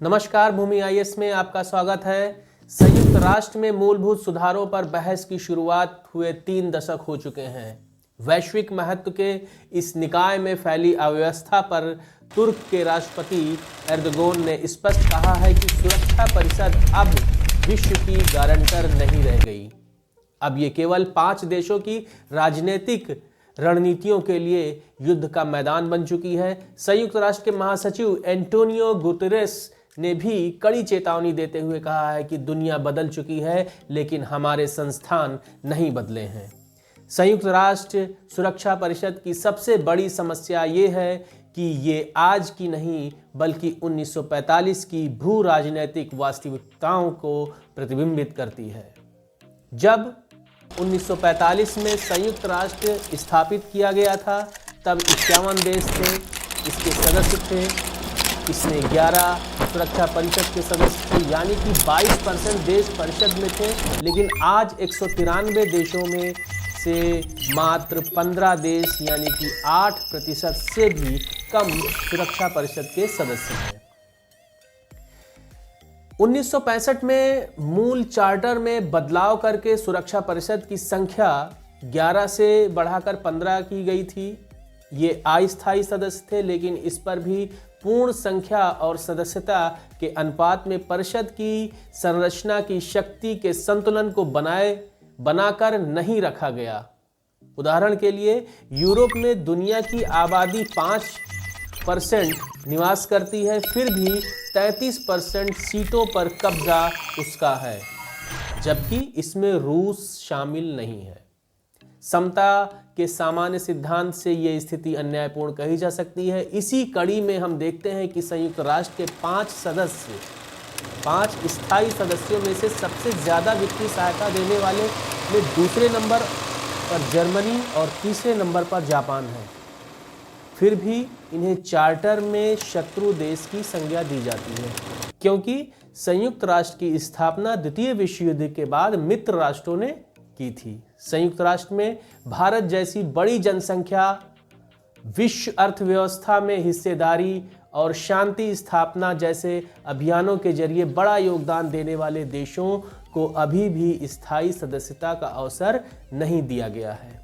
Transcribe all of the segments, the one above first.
नमस्कार, भूमि आईएएस में आपका स्वागत है। संयुक्त राष्ट्र में मूलभूत सुधारों पर बहस की शुरुआत हुए 3 दशक हो चुके हैं। वैश्विक महत्व के इस निकाय में फैली अव्यवस्था पर तुर्क के राष्ट्रपति एर्दोगन ने स्पष्ट कहा है कि सुरक्षा परिषद अब विश्व की गारंटर नहीं रह गई। अब ये केवल 5 देशों की राजनीतिक रणनीतियों के लिए युद्ध का मैदान बन चुकी है। संयुक्त राष्ट्र के महासचिव एंटोनियो गुतेरेस ने भी कड़ी चेतावनी देते हुए कहा है कि दुनिया बदल चुकी है, लेकिन हमारे संस्थान नहीं बदले हैं। संयुक्त राष्ट्र सुरक्षा परिषद की सबसे बड़ी समस्या ये है कि ये आज की नहीं बल्कि 1945 की भू राजनीतिक वास्तविकताओं को प्रतिबिंबित करती है। जब 1945 में संयुक्त राष्ट्र स्थापित किया गया था, तब 51 देश थे, इसके सदस्य थे। इसमें 11 सुरक्षा परिषद के सदस्य थे, यानी कि 22% देश परिषद में थे। लेकिन आज 193 देशों में से मात्र 15 देश यानी कि 8% से भी कम सुरक्षा परिषद के सदस्य हैं। 1965 में मूल चार्टर में बदलाव करके सुरक्षा परिषद की संख्या 11 से बढ़ाकर 15 की गई थी। ये अस्थायी सदस्य थे, लेकिन इस पर भी पूर्ण संख्या और सदस्यता के अनुपात में परिषद की संरचना की शक्ति के संतुलन को बनाकर नहीं रखा गया। उदाहरण के लिए यूरोप में दुनिया की आबादी 5% निवास करती है, फिर भी 33% सीटों पर कब्जा उसका है, जबकि इसमें रूस शामिल नहीं है। समता के सामान्य सिद्धांत से ये स्थिति अन्यायपूर्ण कही जा सकती है। इसी कड़ी में हम देखते हैं कि संयुक्त राष्ट्र के 5 स्थायी सदस्यों में से सबसे ज़्यादा वित्तीय सहायता देने वाले में दूसरे नंबर पर जर्मनी और तीसरे नंबर पर जापान है। फिर भी इन्हें चार्टर में शत्रु देश की संज्ञा दी जाती है, क्योंकि संयुक्त राष्ट्र की स्थापना द्वितीय विश्व युद्ध के बाद मित्र राष्ट्रों ने की थी। संयुक्त राष्ट्र में भारत जैसी बड़ी जनसंख्या, विश्व अर्थव्यवस्था में हिस्सेदारी और शांति स्थापना जैसे अभियानों के जरिए बड़ा योगदान देने वाले देशों को अभी भी स्थायी सदस्यता का अवसर नहीं दिया गया है।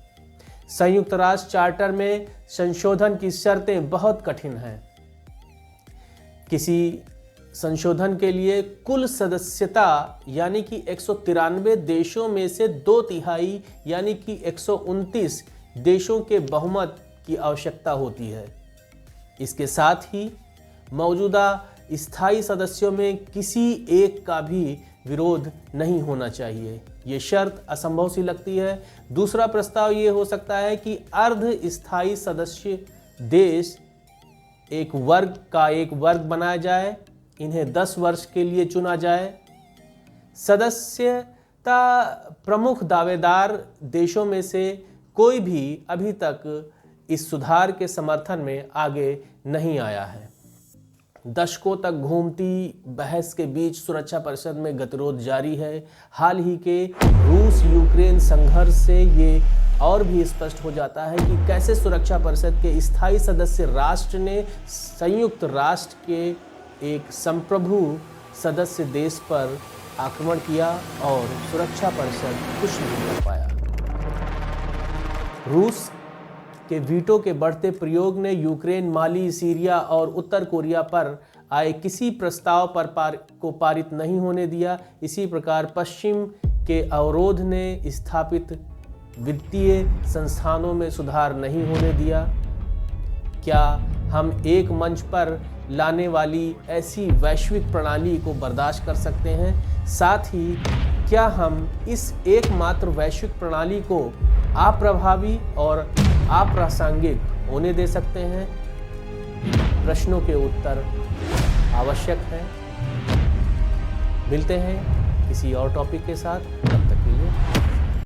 संयुक्त राष्ट्र चार्टर में संशोधन की शर्तें बहुत कठिन हैं। किसी संशोधन के लिए कुल सदस्यता यानी कि 193 देशों में से 2/3 यानी कि 129 देशों के बहुमत की आवश्यकता होती है। इसके साथ ही मौजूदा स्थायी सदस्यों में किसी एक का भी विरोध नहीं होना चाहिए। ये शर्त असंभव सी लगती है। दूसरा प्रस्ताव ये हो सकता है कि अर्ध स्थायी सदस्य देश एक वर्ग बनाया जाए, इन्हें 10 वर्ष के लिए चुना जाए। सदस्यता प्रमुख दावेदार देशों में से कोई भी अभी तक इस सुधार के समर्थन में आगे नहीं आया है। दशकों तक घूमती बहस के बीच सुरक्षा परिषद में गतिरोध जारी है। हाल ही के रूस यूक्रेन संघर्ष से ये और भी स्पष्ट हो जाता है कि कैसे सुरक्षा परिषद के स्थायी सदस्य राष्ट्र ने संयुक्त राष्ट्र के एक संप्रभु सदस्य देश पर आक्रमण किया और सुरक्षा परिषद कुछ नहीं कर पाया। रूस के वीटो के बढ़ते प्रयोग ने यूक्रेन, माली, सीरिया और उत्तर कोरिया पर आए किसी प्रस्ताव पर पारित नहीं होने दिया। इसी प्रकार पश्चिम के अवरोध ने स्थापित वित्तीय संस्थानों में सुधार नहीं होने दिया। क्या हम एक मंच पर लाने वाली ऐसी वैश्विक प्रणाली को बर्दाश्त कर सकते हैं? साथ ही क्या हम इस एकमात्र वैश्विक प्रणाली को अप्रभावी और अप्रासंगिक होने दे सकते हैं? प्रश्नों के उत्तर आवश्यक है। मिलते हैं किसी और टॉपिक के साथ।